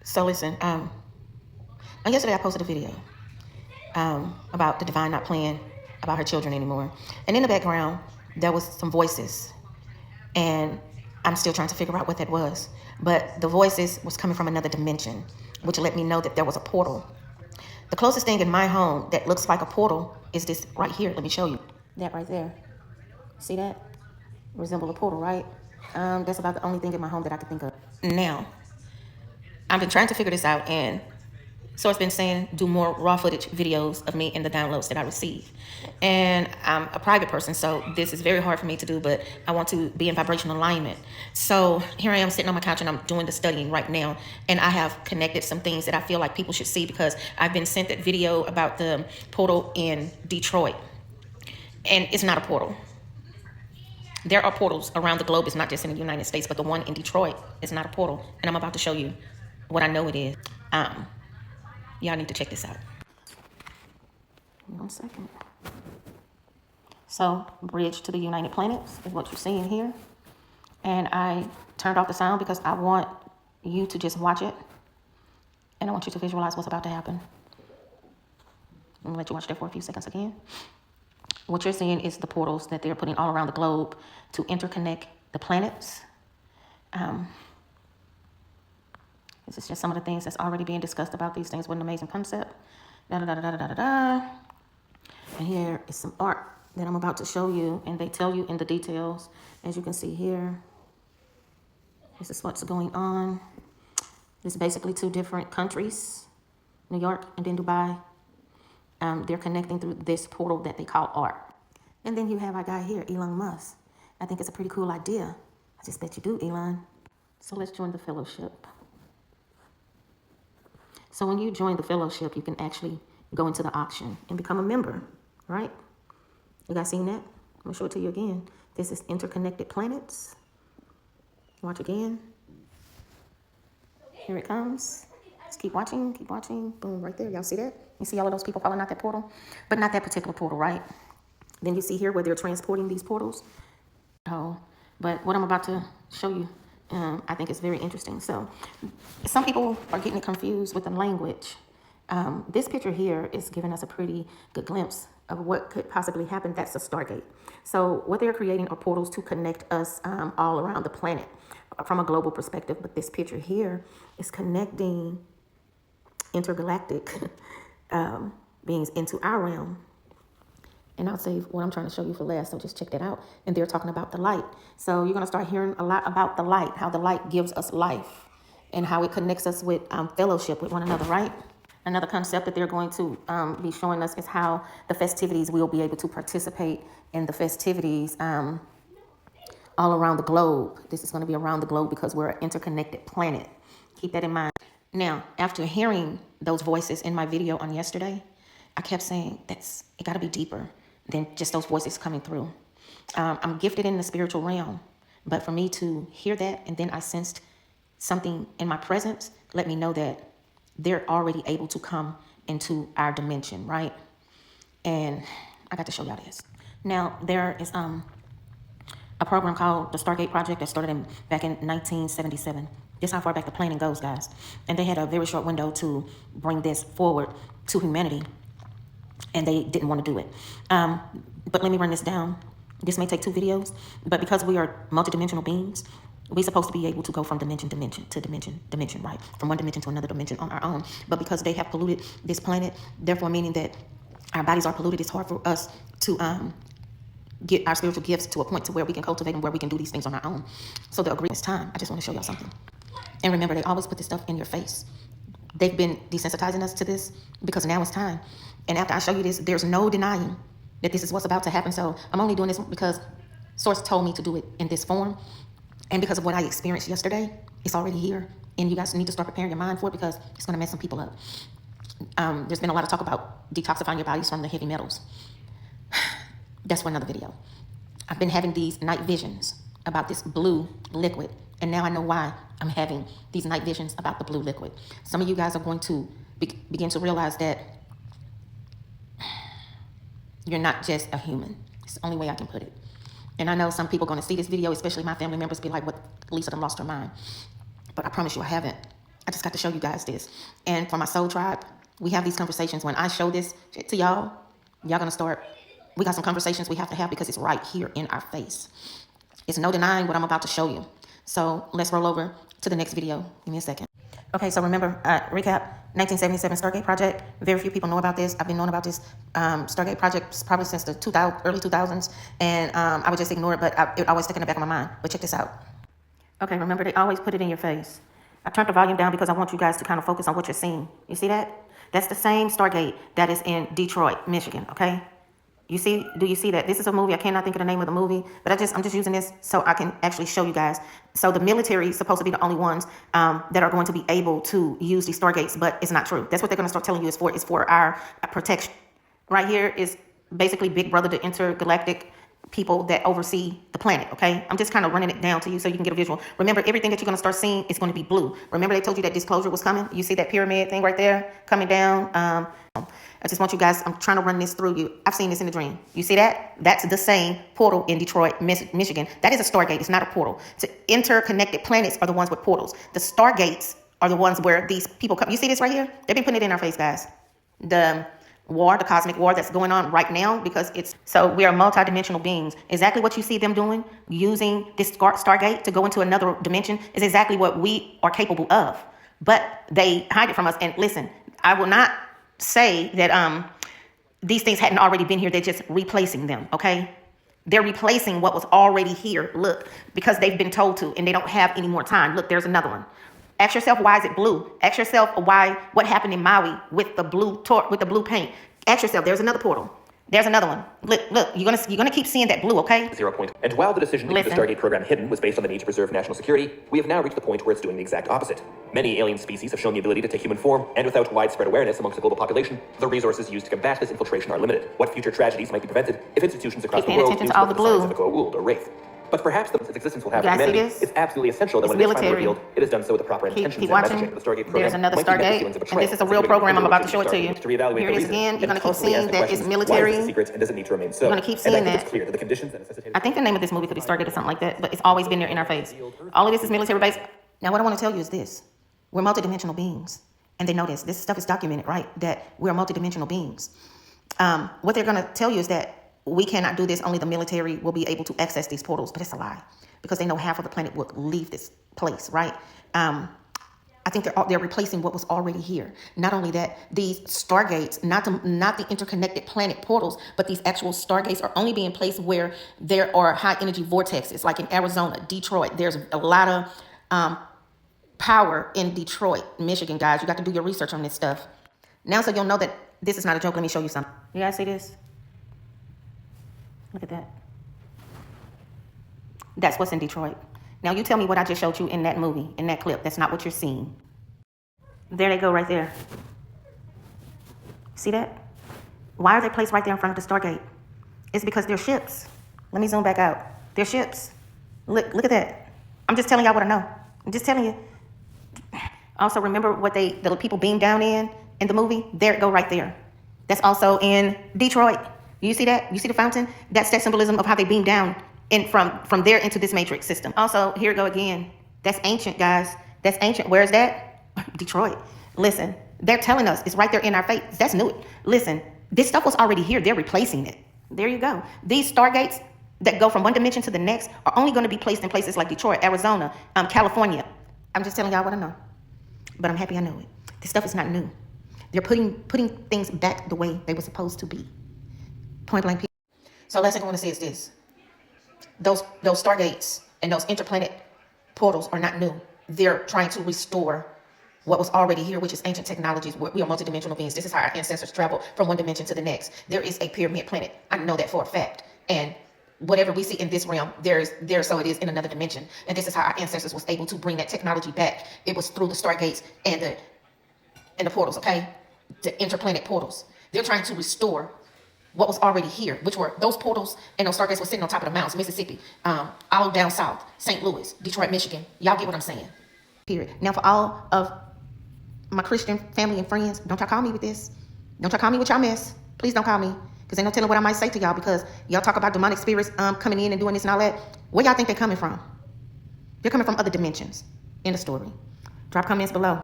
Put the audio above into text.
So listen, yesterday I posted a video about the divine not playing about her children anymore. And in the background, there was some voices. And I'm still trying to figure out what that was. But the voices was coming from another dimension, which let me know that there was a portal. The closest thing in my home that looks like a portal is this right here. Let me show you. That right there. See that? Resemble a portal, right? That's about the only thing in my home that I can think of. Now, I've been trying to figure this out, and so it's been saying do more raw footage videos of me and the downloads that I receive. And I'm a private person, so this is very hard for me to do, but I want to be in vibrational alignment. So here I am sitting on my couch and I'm doing the studying right now. And I have connected some things that I feel like people should see because I've been sent that video about the portal in Detroit. And it's not a portal. There are portals around the globe. It's not just in the United States, but the one in Detroit is not a portal. And I'm about to show you what I know it is. Y'all need to check this out. 1 second. So, bridge to the United Planets is what you're seeing here. And I turned off the sound because I want you to just watch it. And I want you to visualize what's about to happen. I'm going to let you watch that for a few seconds again. What you're seeing is the portals that they're putting all around the globe to interconnect the planets. This is just some of the things that's already being discussed about these things. What an amazing concept. And here is some art that I'm about to show you, and they tell you in the details. As you can see here, this is what's going on. This is basically two different countries, New York and then Dubai. They're connecting through this portal that they call art. And then you have our guy here, Elon Musk. I think it's a pretty cool idea. I just bet you do, Elon. So let's join the fellowship. So when you join the fellowship, you can actually go into the auction and become a member, right? You guys seen that? I'm gonna show it to you again. This is interconnected planets. Watch again. Here it comes. Just keep watching, keep watching. Boom, right there. Y'all see that? You see all of those people falling out that portal? But not that particular portal, right? Then you see here where they're transporting these portals. Oh, but what I'm about to show you, I think is very interesting. So some people are getting confused with the language. This picture here is giving us a pretty good glimpse of what could possibly happen. That's a Stargate. So what they're creating are portals to connect us all around the planet from a global perspective. But this picture here is connecting intergalactic beings into our realm. And I'll save what I'm trying to show you for last, so just check that out. And they're talking about the light. So you're going to start hearing a lot about the light, how the light gives us life, and how it connects us with fellowship with one another, right? Another concept that they're going to be showing us is how the festivities, we'll be able to participate in the festivities all around the globe. This is going to be around the globe because we're an interconnected planet. Keep that in mind. Now, after hearing those voices in my video on yesterday, I kept saying, it got to be deeper than just those voices coming through. I'm gifted in the spiritual realm, but for me to hear that, and then I sensed something in my presence, let me know that they're already able to come into our dimension, right? And I got to show y'all this. Now, there is a program called the Stargate Project that started back in 1977. This is how far back the planning goes, guys. And they had a very short window to bring this forward to humanity, and they didn't want to do it. But let me run this down. This may take 2 videos, but because we are multidimensional beings, we're supposed to be able to go from dimension to dimension, right? From one dimension to another dimension on our own. But because they have polluted this planet, therefore meaning that our bodies are polluted, it's hard for us to get our spiritual gifts to a point to where we can cultivate and where we can do these things on our own. So the agreement is time. I just want to show y'all something. And remember, they always put this stuff in your face. They've been desensitizing us to this because now it's time. And after I show you this, there's no denying that this is what's about to happen. So I'm only doing this because Source told me to do it in this form. And because of what I experienced yesterday, it's already here. And you guys need to start preparing your mind for it because it's going to mess some people up. There's been a lot of talk about detoxifying your bodies from the heavy metals. That's for another video. I've been having these night visions about this blue liquid. And now I know why I'm having these night visions about the blue liquid. Some of you guys are going to begin to realize that you're not just a human. It's the only way I can put it. And I know some people are going to see this video, especially my family members, be like, what, Lisa done lost her mind. But I promise you I haven't. I just got to show you guys this. And for my soul tribe, we have these conversations. When I show this shit to y'all, y'all gonna start. We got some conversations we have to have because it's right here in our face. It's no denying what I'm about to show you. So let's roll over to the next video. Give me a second. Okay, so remember, recap, 1977 Stargate project. Very few people know about this. I've been knowing about this Stargate project probably since the early 2000s, and I would just ignore it, but it always stuck in the back of my mind. But check this out. Okay, remember, they always put it in your face. I turned the volume down because I want you guys to kind of focus on what you're seeing. You see that? That's the same Stargate that is in Detroit, Michigan, okay? You see, do you see that? This is a movie. I cannot think of the name of the movie, but I'm just using this so I can actually show you guys. So the military is supposed to be the only ones that are going to be able to use these Stargates, but it's not true. That's what they're going to start telling you is for our protection. Right here is basically Big Brother, the intergalactic people that oversee the planet, okay? I'm just kind of running it down to you so you can get a visual. Remember, everything that you're going to start seeing is going to be blue. Remember, they told you that disclosure was coming? You see that pyramid thing right there coming down? I just want you guys, I'm trying to run this through you. I've seen this in a dream. You see that? That's the same portal in Detroit, Michigan. That is a Stargate. It's not a portal. So interconnected planets are the ones with portals. The Stargates are the ones where these people come. You see this right here? They've been putting it in our face, guys. The war, the cosmic war that's going on right now, because so we are multidimensional beings. Exactly what you see them doing, using this Stargate to go into another dimension, is exactly what we are capable of. But they hide it from us. And listen, I will not say that these things hadn't already been here. They're just replacing them, okay? They're replacing what was already here. Look, because they've been told to, and they don't have any more time. Look, there's another one. Ask yourself, why is it blue? Ask yourself what happened in Maui with the blue paint. Ask yourself, there's another portal. There's another one. Look, you're gonna keep seeing that blue, okay? 0 point. And while the decision to keep the Stargate program hidden was based on the need to preserve national security, we have now reached the point where it's doing the exact opposite. Many alien species have shown the ability to take human form, and without widespread awareness amongst the global population, the resources used to combat this infiltration are limited. What future tragedies might be prevented if institutions across the world use the signs of a Goa'uld or Wraith? But perhaps its existence will have humanity. It's absolutely essential that when it is finally revealed, it is done so with the proper intentions and messaging. The Stargate program There's another Stargate, and this is a real program. I'm about to show it to you. Here it is again. You're going to keep seeing that it's military. You're going to keep seeing that. I think the name of this movie could be Stargate or something like that, but it's always been there in our face. All of this is military based. Now, what I want to tell you is this. We're multidimensional beings, and they know this. This stuff is documented, right? That we're multidimensional beings. What they're going to tell you is that we cannot do this. Only the military will be able to access these portals, but it's a lie, because they know half of the planet will leave this place, right? I think they're replacing what was already here. Not only that, these Stargates, not the interconnected planet portals, but these actual Stargates are only being placed where there are high energy vortexes, like in Arizona, Detroit. There's a lot of power in Detroit, Michigan, guys. You got to do your research on this stuff. Now, so you'll know that this is not a joke. Let me show you something. You guys see this? Look at that. That's what's in Detroit. Now you tell me what I just showed you in that movie, in that clip. That's not what you're seeing. There they go right there. See that? Why are they placed right there in front of the Stargate? It's because they're ships. Let me zoom back out. They're ships. Look at that. I'm just telling y'all what I know. I'm just telling you. Also, remember what the people beamed down in the movie? There it go right there. That's also in Detroit. You see that? You see the fountain? That's that symbolism of how they beam down from there into this matrix system. Also, here we go again. That's ancient, guys. That's ancient. Where is that? Detroit. Listen, they're telling us it's right there in our face. That's new. Listen, this stuff was already here. They're replacing it. There you go. These Stargates that go from one dimension to the next are only going to be placed in places like Detroit, Arizona, California. I'm just telling y'all what I know. But I'm happy I know it. This stuff is not new. They're putting things back the way they were supposed to be. Point blank. So last thing I want to say is this. Those Stargates and those interplanet portals are not new. They're trying to restore what was already here, which is ancient technologies. We are multidimensional beings. This is how our ancestors travel from one dimension to the next. There is a pyramid planet. I know that for a fact. And whatever we see in this realm, so it is in another dimension. And this is how our ancestors was able to bring that technology back. It was through the Stargates and the portals, okay? The interplanet portals. They're trying to restore what was already here, which were those portals and those Stargates were sitting on top of the mountains, Mississippi, all down south, St. Louis, Detroit, Michigan. Y'all get what I'm saying? Period. Now, for all of my Christian family and friends, don't y'all call me with this. Don't y'all call me with y'all mess. Please don't call me, because ain't no telling what I might say to y'all, because y'all talk about demonic spirits coming in and doing this and all that. Where y'all think they're coming from? They're coming from other dimensions. End of story. Drop comments below.